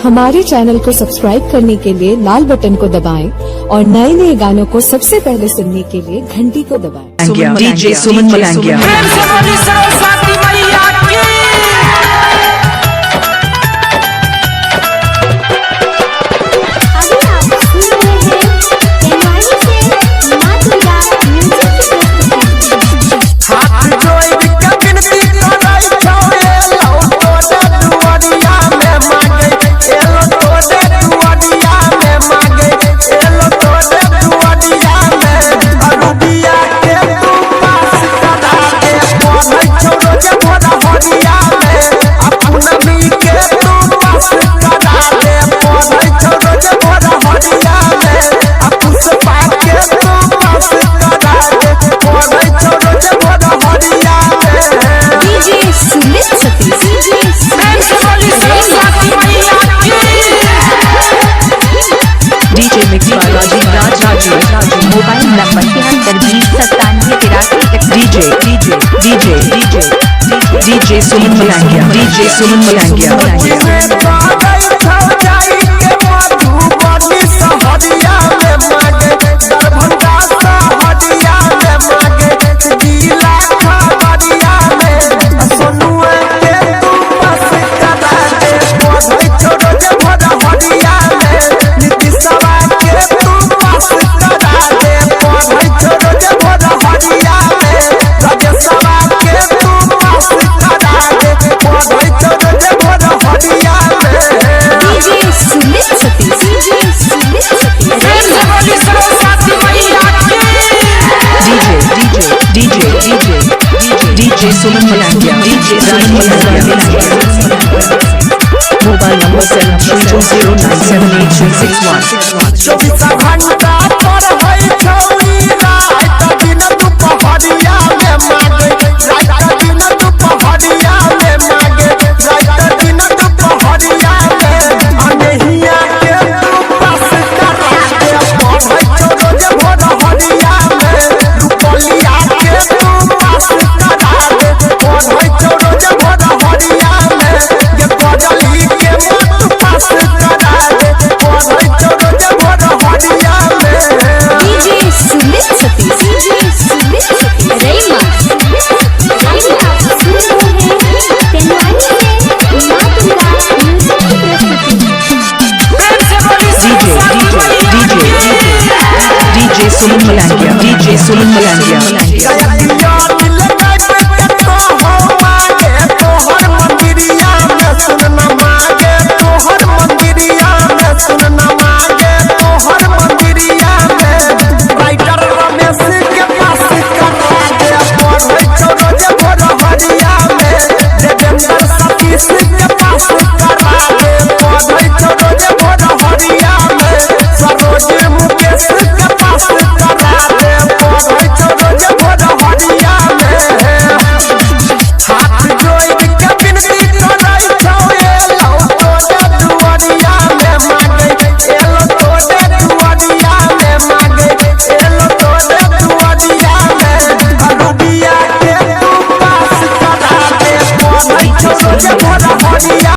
हमारे चैनल को सब्सक्राइब करने के लिए लाल बटन को दबाएं और नए नए गानों को सबसे पहले सुनने के लिए घंटी को दबाएं। DJ Suman Malangiya. Mobile number 73209783 DJ Suman Malangiya. DJ Suman Malangiya. DJ Suman Malangiya. DJ Suman Malangiya. Mobile number 7320978361। Suman Malangiya. DJ Suman Malangia.